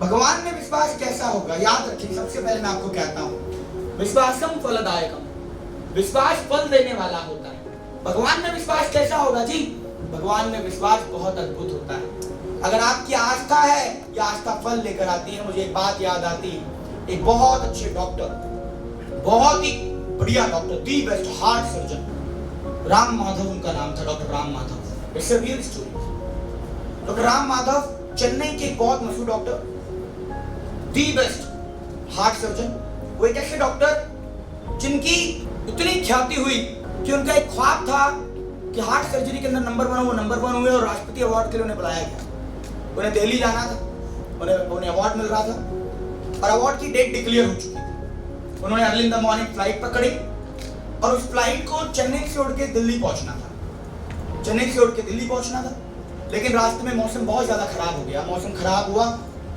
भगवान में विश्वास कैसा होगा? याद रखिए, सबसे पहले मैं आपको कहता हूं, विश्वासम फलदायकम, विश्वास फल देने वाला होता है। भगवान में विश्वास कैसा होगा जी? भगवान में विश्वास बहुत अद्भुत होता है। अगर आपकी आस्था है, यह आस्था फल लेकर आती है। मुझे एक बात याद आती है, एक बहुत अच्छे डॉक्टर, बहुत ही बढ़िया doctor, the best heart surgeon, Ram Madhav उनका नाम था, doctor Ram Madhav. It's a real story. Doctor Ram Madhav Chennai के बहुत मशहूर doctor, the best heart surgeon. वो एक ऐसे डॉक्टर जिनकी इतनी ख्याति हुई कि उनका एक ख्वाब था कि हार्ट सर्जरी के अंदर नंबर 1 हो, वो नंबर 1 हुए और राष्ट्रपति अवार्ड के लिए उन्हें बुलाया गया। उन्हें दिल्ली जाना था, उन्हें अवार्ड मिल रहा था और अवार्ड की डेट डिक्लेयर हो चुकी थी। उन्होंने early in the morning flight पकड़ी और उस फ्लाइट को चेन्नई से उड़ के दिल्ली पहुंचना था। चेन्नई से उड़ के दिल्ली पहुंचना था, लेकिन रास्ते में मौसम बहुत ज्यादा खराब हो गया। मौसम खराब हुआ,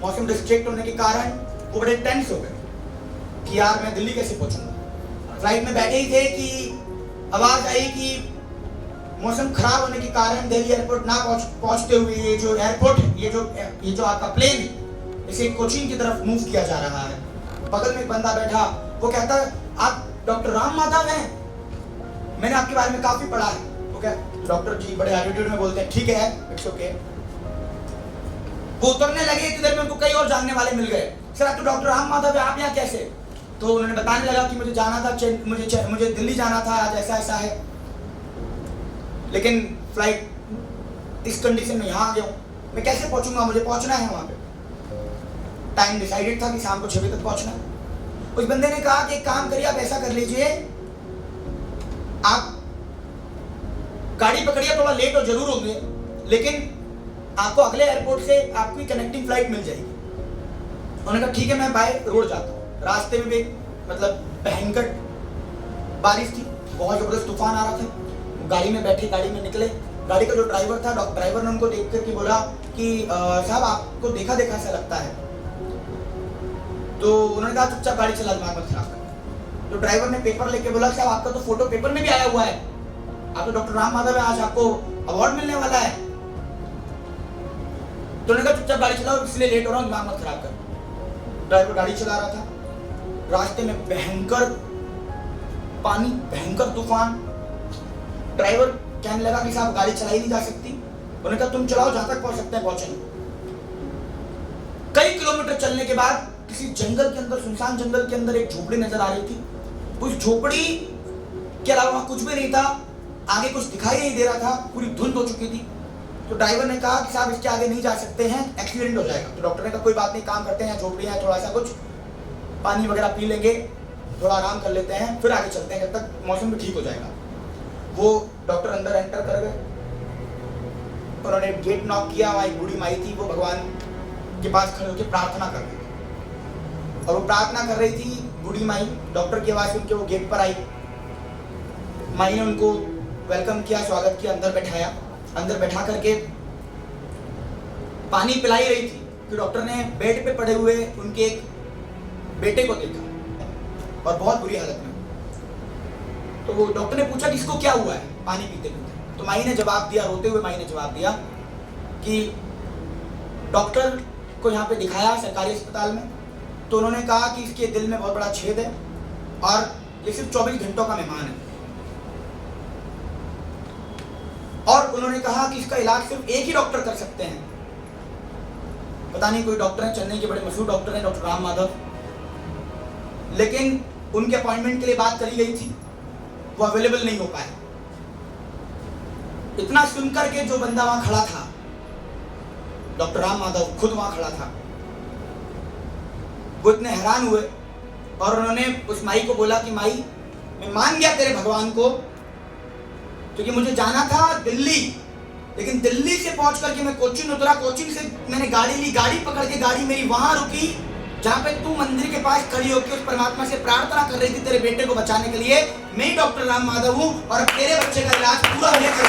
मौसम डिस्ट्रैक्ट होने के कारण वो बड़े टेंस हो गए कि यार मैं दिल्ली कैसे पहुंचूंगा। फ्लाइट में बैठे ही थे कि आवाज आई कि मौसम खराब होने के कारण दिल्ली एयरपोर्ट ना पहुंचते हुए ये जो एयरपोर्ट है, ये जो आपका प्लेन है, इसे कोचीन की तरफ मूव किया जा रहा है। बगल में एक बंदा बैठा, वो कहता है आप डॉक्टर राम माधव हैं, मैंने आपके बारे में काफी पढ़ा है। वो क्या डॉक्टर जी बड़े एटीट्यूड में बोलते हैं, ठीक है इट्स ओके। वो उतरने लगे, इतनी देर में उनको कई और जानने वाले मिल गए। सर आप तो डॉक्टर राम माधव है, आप यहाँ कैसे? तो उन्होंने बताने लगा कि मुझे जाना था, मुझे दिल्ली जाना था, आज ऐसा ऐसा है, लेकिन फ्लाइट इस कंडीशन में यहाँ आ गया हूँ, मैं कैसे पहुंचूंगा? मुझे पहुंचना है वहां पे। टाइम डिसाइडेड था कि शाम को 6 बजे तक पहुंचना है। उस बंदे ने कहा कि एक काम करिए, आप ऐसा कर लीजिए, आप गाड़ी पकड़िए, थोड़ा लेट हो जरूर होंगे, लेकिन आपको अगले एयरपोर्ट से आपकी कनेक्टिंग फ्लाइट मिल जाएगी। उन्होंने कहा ठीक है, मैं बाय रोड जाता हूँ। रास्ते में भी मतलब भयंकर बारिश थी, बहुत जबरदस्त तूफान आ रहा था। गाड़ी में बैठे, गाड़ी में निकले। गाड़ी का जो ड्राइवर था, ड्राइवर ने उनको देख करके बोला कि साहब आपको देखा देखा सा लगता है। तो उन्होंने कहा चुपचाप गाड़ी चला, दिमाग मत खराब कर। तो ड्राइवर ने पेपर लेके बोला साहब आपका तो फोटो पेपर में भी आया हुआ है, आप तो डॉक्टर राम माधव है, आज आपको अवार्ड मिलने वाला है। तो उन्होंने कहा चुपचाप गाड़ी चलाओ, इसलिए लेट हो रहा हूँ, दिमाग मत खराब कर। ड्राइवर गाड़ी चला रहा था, रास्ते में भयंकर पानी, भयंकर तूफान। ड्राइवर कहने लगा कि साहब गाड़ी चलाई नहीं जा सकती। उन्होंने कहा तुम चलाओ, जहां तक पहुंच सकते हैं पहुंचेंगे। कई किलोमीटर चलने के बाद किसी जंगल के अंदर, सुनसान जंगल के अंदर एक झोपड़ी नजर आ रही थी। उस झोपड़ी के अलावा कुछ भी नहीं था, आगे कुछ दिखाई नहीं दे रहा था, पूरी धुंध हो चुकी थी। तो ड्राइवर ने कहा कि साहब इसके आगे नहीं जा सकते हैं, एक्सीडेंट हो जाएगा। तो डॉक्टर ने कहा कोई बात नहीं, काम करते हैं, झोपड़ी है, थोड़ा सा कुछ पानी वगैरह पी लेंगे, थोड़ा आराम कर लेते हैं, फिर आगे चलते हैं, जब तक मौसम भी ठीक हो जाएगा। वो डॉक्टर अंदर एंटर कर गए। उन्होंने गेट नॉक किया, वहाँ एक बूढ़ी माई थी, वो भगवान के पास खड़े होकर प्रार्थना कर रही थी। और वो प्रार्थना कर रही थी, बूढ़ी माई, डॉक्टर की आवाज़ सुन के वो गेट पर आई। माई ने उनको वेलकम किया, स्वागत किया, अंदर बैठाया। अंदर बैठा करके पानी पिलाई रही थी कि डॉक्टर ने बेड पे पड़े हुए उनके एक बेटे को देखा और बहुत बुरी हालत में। तो वो डॉक्टर ने पूछा कि इसको क्या हुआ है पानी पीते पीते। तो माई ने जवाब दिया, रोते हुए माई ने जवाब दिया कि डॉक्टर को यहाँ पे दिखाया सरकारी अस्पताल में, तो उन्होंने कहा कि इसके दिल में बहुत बड़ा छेद है और ये सिर्फ 24 घंटों का मेहमान है। और उन्होंने कहा कि इसका इलाज सिर्फ एक ही डॉक्टर कर सकते हैं। पता नहीं कोई डॉक्टर है, चेन्नई के बड़े मशहूर डॉक्टर हैं, डॉक्टर राम माधव, लेकिन उनके अपॉइंटमेंट के लिए बात करी गई थी, वो अवेलेबल नहीं हो पाए। इतना सुनकर के जो बंदा वहां खड़ा था, डॉक्टर राम माधव खुद वहां खड़ा था, वो इतने हैरान हुए और उन्होंने उस माई को बोला कि माई मैं मान गया तेरे भगवान को, क्योंकि मुझे जाना था दिल्ली, लेकिन दिल्ली से पहुंच करके मैं कोचीन उतरा, कोचीन से मैंने गाड़ी ली, गाड़ी पकड़ के गाड़ी मेरी वहां रुकी जहां पे तू मंदिर के पास खड़ी होकर उस परमात्मा से प्रार्थना कर रही थी तेरे बेटे को बचाने के लिए। मैं डॉक्टर राम माधव हूं और तेरे बच्चे का इलाज पूरा होने का